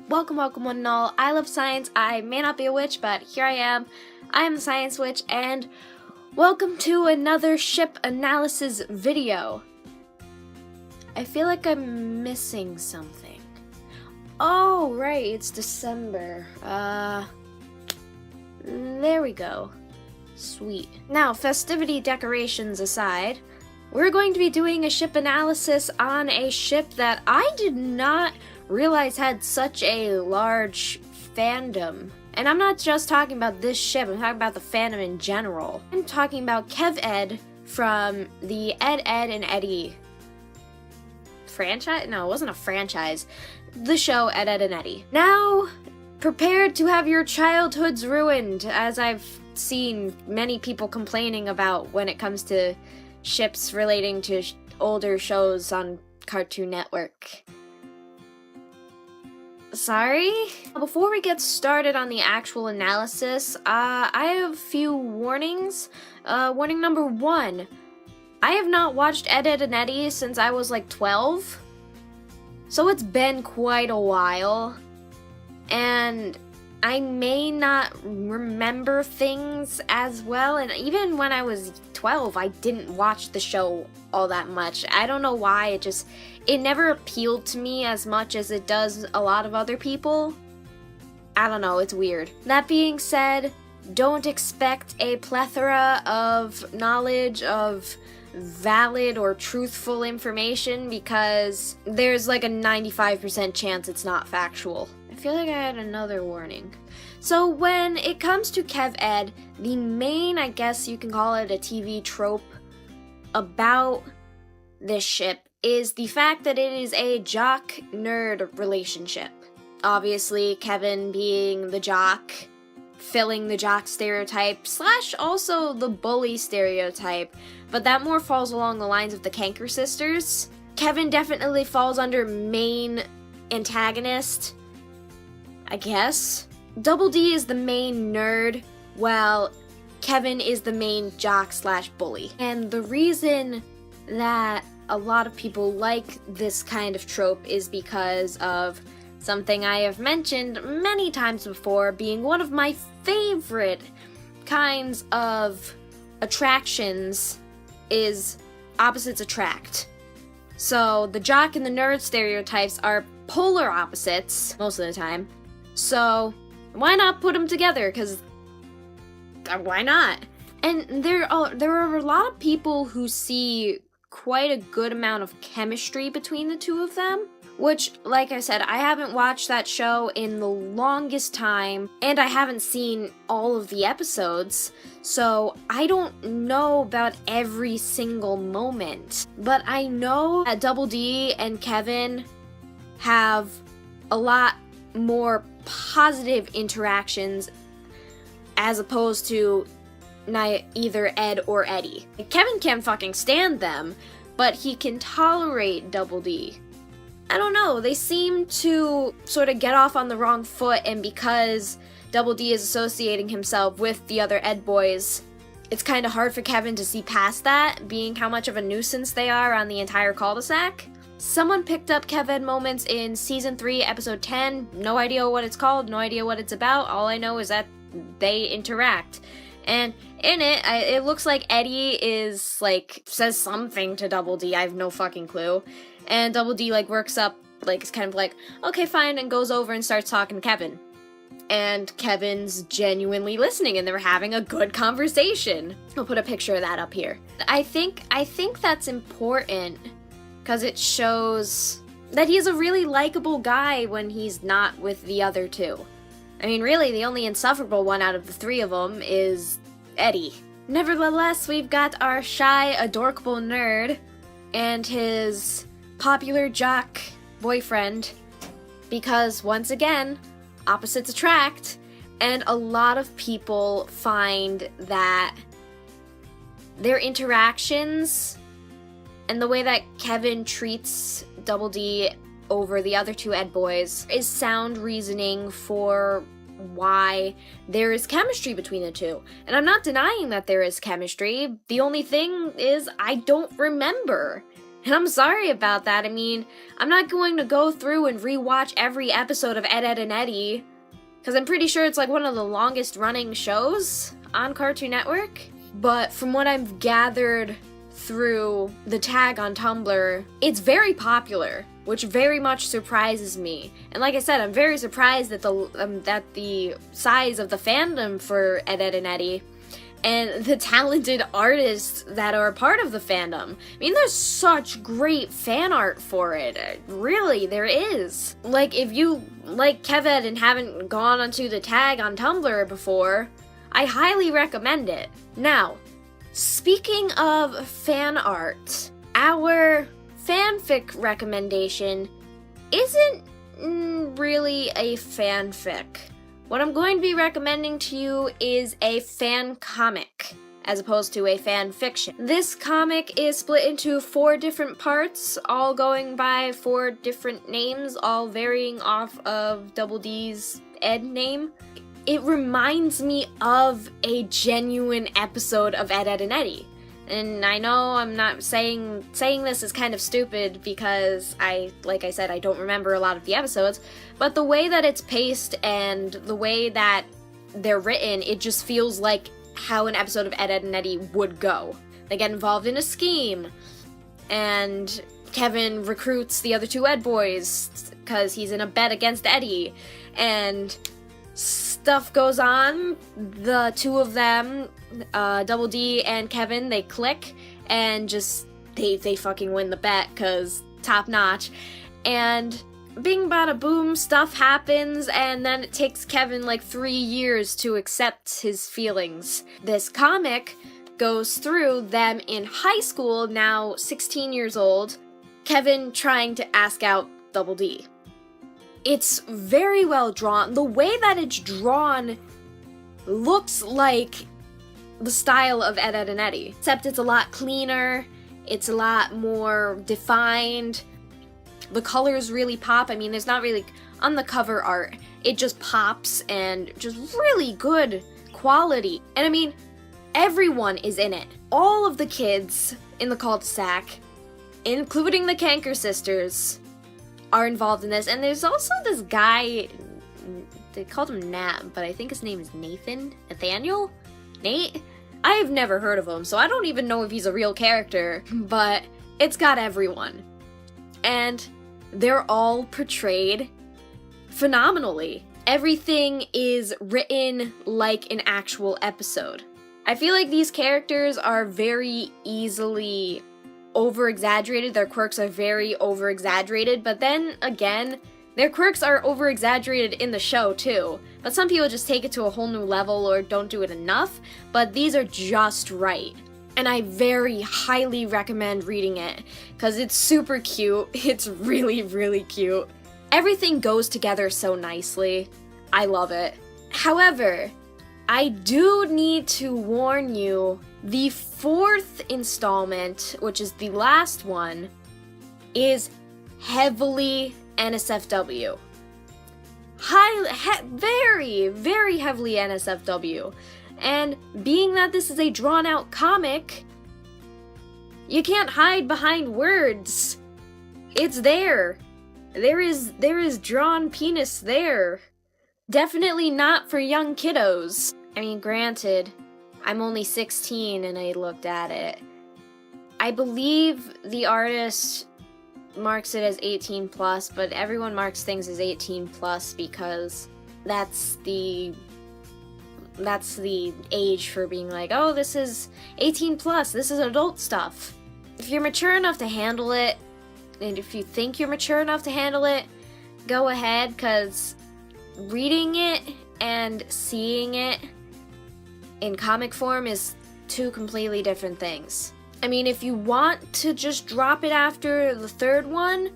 Welcome one and all. I love science. I may not be a witch, but here I am. I am the Science Witch, and welcome to another ship analysis video. I feel like I'm missing something. Oh, right, it's December. There we go. Sweet. Now, festivity decorations aside, we're going to be doing a ship analysis on a ship that I did not realize had such a large fandom. And I'm not just talking about this ship, I'm talking about the fandom in general. I'm talking about KevEdd from the Ed, and Eddie franchise? No, it wasn't a franchise. The show Ed, and Eddie. Now, prepare to have your childhoods ruined, as I've seen many people complaining about when it comes to ships relating to older shows on Cartoon Network. Sorry? Before we get started on the actual analysis, I have a few warnings. Warning number 1. I have not watched Ed, and Eddie since I was like 12. So it's been quite a while. And I may not remember things as well, and even when I was 12, I didn't watch the show all that much. I don't know why, it never appealed to me as much as it does a lot of other people. I don't know, it's weird. That being said, don't expect a plethora of knowledge of valid or truthful information because there's like a 95% chance it's not factual. I feel like I had another warning. So when it comes to KevEdd, the main, I guess you can call it a TV trope about this ship is the fact that it is a jock-nerd relationship. Obviously, Kevin being the jock, filling the jock stereotype, / also the bully stereotype, but that more falls along the lines of the Canker sisters. Kevin definitely falls under main antagonist, I guess. Double D is the main nerd, while Kevin is the main jock / bully. And the reason that a lot of people like this kind of trope is because of something I have mentioned many times before, being one of my favorite kinds of attractions is opposites attract. So the jock and the nerd stereotypes are polar opposites most of the time. So why not put them together? Because why not? And there are a lot of people who see quite a good amount of chemistry between the two of them, which, like I said, I haven't watched that show in the longest time, and I haven't seen all of the episodes, so I don't know about every single moment. But I know that Double D and Kevin have a lot more positive interactions as opposed to either Ed or Eddie. Kevin can't fucking stand them, but he can tolerate Double D. I don't know, they seem to sort of get off on the wrong foot, and because Double D is associating himself with the other Ed boys, it's kind of hard for Kevin to see past that, being how much of a nuisance they are on the entire cul-de-sac. Someone picked up KevEdd moments in Season 3, Episode 10. No idea what it's called, no idea what it's about. All I know is that they interact. And in it, it looks like Eddie says something to Double D. I have no fucking clue. And Double D, works up, is kind of okay, fine, and goes over and starts talking to Kevin. And Kevin's genuinely listening, and they're having a good conversation. I'll put a picture of that up here. I think that's important, because it shows that he's a really likable guy when he's not with the other two. I mean, really, the only insufferable one out of the three of them is Eddie. Nevertheless, we've got our shy, adorable nerd and his popular jock boyfriend, because, once again, opposites attract, and a lot of people find that their interactions and the way that Kevin treats Double D over the other two Ed boys is sound reasoning for why there is chemistry between the two. And I'm not denying that there is chemistry. The only thing is I don't remember And I'm sorry about that. I mean, I'm not going to go through and rewatch every episode of Ed, Edd n Eddy, because I'm pretty sure it's like one of the longest running shows on Cartoon Network. But from what I've gathered through the tag on Tumblr, it's very popular, which very much surprises me. And like I said, I'm very surprised that the size of the fandom for Ed, Edd n Eddy and the talented artists that are a part of the fandom. I mean, there's such great fan art for it. Really, there is. Like, if you like KevEdd and haven't gone onto the tag on Tumblr before, I highly recommend it. Now, speaking of fan art, our fanfic recommendation isn't really a fanfic. What I'm going to be recommending to you is a fan comic, as opposed to a fan fiction. This comic is split into 4 different parts, all going by 4 different names, all varying off of Double D's Ed name. It reminds me of a genuine episode of Ed, Edd n Eddy. And I know I'm not saying this is kind of stupid because like I said, I don't remember a lot of the episodes, but the way that it's paced and the way that they're written, it just feels like how an episode of Ed, Edd n Eddy would go. They get involved in a scheme, and Kevin recruits the other 2 Ed boys because he's in a bet against Eddie, and stuff goes on. The 2 of them, Double D and Kevin, they click and just they fucking win the bet because top notch. And bing bada boom, stuff happens, and then it takes Kevin like 3 years to accept his feelings. This comic goes through them in high school, now 16 years old, Kevin trying to ask out Double D. It's very well drawn. The way that it's drawn looks like the style of Ed, Edd n Eddy, except it's a lot cleaner, it's a lot more defined, the colors really pop. I mean, there's not really, on the cover art, it just pops and just really good quality. And I mean, everyone is in it. All of the kids in the cul-de-sac, including the Canker sisters, are involved in this. And there's also this guy, they called him Nat, but I think his name is Nathaniel? Nate? I have never heard of him, so I don't even know if he's a real character, but it's got everyone. And they're all portrayed phenomenally. Everything is written like an actual episode. I feel like these characters are very easily over-exaggerated. Their quirks are very over-exaggerated, but then again, their quirks are over-exaggerated in the show too. But some people just take it to a whole new level or don't do it enough, but these are just right. And I very highly recommend reading it, because it's super cute. It's really, really cute. Everything goes together so nicely. I love it. However, I do need to warn you, the 4th installment, which is the last one, is heavily NSFW. Very, very heavily NSFW. And being that this is a drawn-out comic, you can't hide behind words. It's there. There is drawn penis there. Definitely not for young kiddos. I mean, granted, I'm only 16 and I looked at it. I believe the artist marks it as 18 plus, but everyone marks things as 18 plus because that's the age for being like, oh, this is 18 plus, this is adult stuff. If you're mature enough to handle it, and if you think you're mature enough to handle it, go ahead, because reading it and seeing it in comic form is 2 completely different things. I mean, if you want to just drop it after the 3rd one,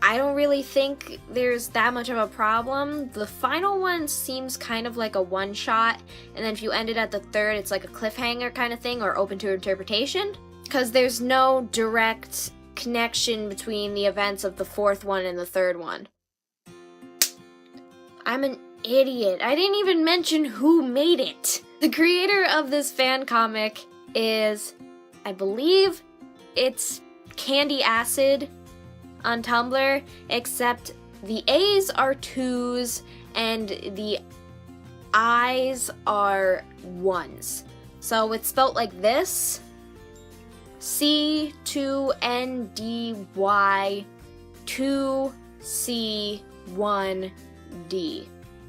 I don't really think there's that much of a problem. The final one seems kind of like a one-shot, and then if you end it at the 3rd, it's like a cliffhanger kind of thing, or open to interpretation, because there's no direct connection between the events of the 4th one and the 3rd one. I'm an idiot. I didn't even mention who made it. The creator of this fan comic is, I believe, it's candy acid on Tumblr, except the A's are 2's and the I's are 1's. So it's spelt like this: C2NDY 2C1D.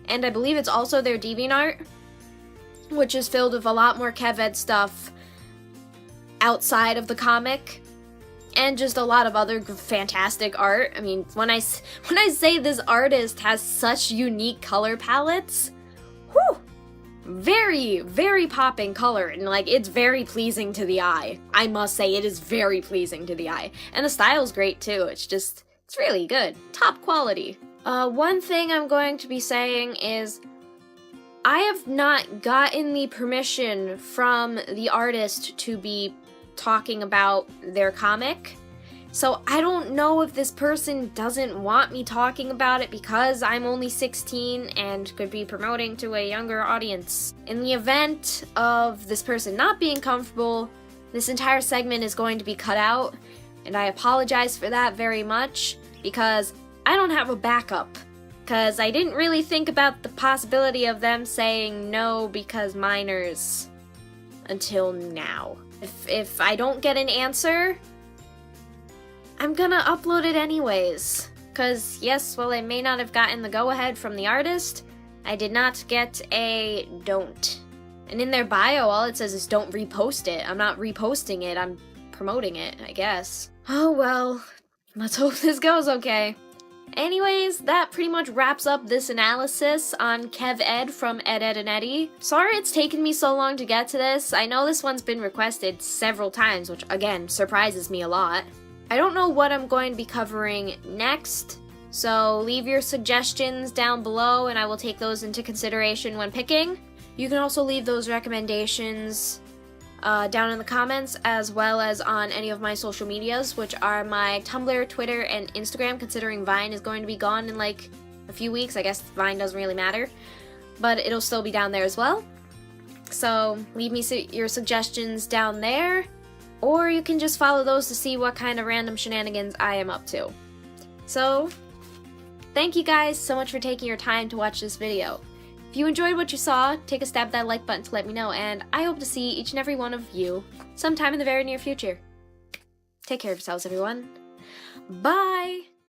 And I believe it's also their DeviantArt, which is filled with a lot more KevEdd stuff outside of the comic, and just a lot of other fantastic art. I mean, when I say this artist has such unique color palettes, whew, very, very popping color, and like, it's very pleasing to the eye. I must say, it is very pleasing to the eye. And the style's great too. It's really good. Top quality. One thing I'm going to be saying is, I have not gotten the permission from the artist to be talking about their comic. So I don't know if this person doesn't want me talking about it because I'm only 16 and could be promoting to a younger audience. In the event of this person not being comfortable, this entire segment is going to be cut out, and I apologize for that very much because I don't have a backup. Because I didn't really think about the possibility of them saying no because minors until now. If I don't get an answer, I'm gonna upload it anyways. Because yes, while I may not have gotten the go-ahead from the artist, I did not get a don't. And in their bio, all it says is don't repost it. I'm not reposting it, I'm promoting it, I guess. Oh well, let's hope this goes okay. Anyways, that pretty much wraps up this analysis on KevEdd from Ed, Edd, and Eddy. Sorry it's taken me so long to get to this. I know this one's been requested several times, which again, surprises me a lot. I don't know what I'm going to be covering next, so leave your suggestions down below and I will take those into consideration when picking. You can also leave those recommendations down in the comments, as well as on any of my social medias, which are my Tumblr, Twitter, and Instagram, considering Vine is going to be gone in like a few weeks. I guess Vine doesn't really matter, but it'll still be down there as well. So leave me your suggestions down there, or you can just follow those to see what kind of random shenanigans I am up to. So, thank you guys so much for taking your time to watch this video. If you enjoyed what you saw, take a stab at that like button to let me know, and I hope to see each and every one of you sometime in the very near future. Take care of yourselves, everyone. Bye!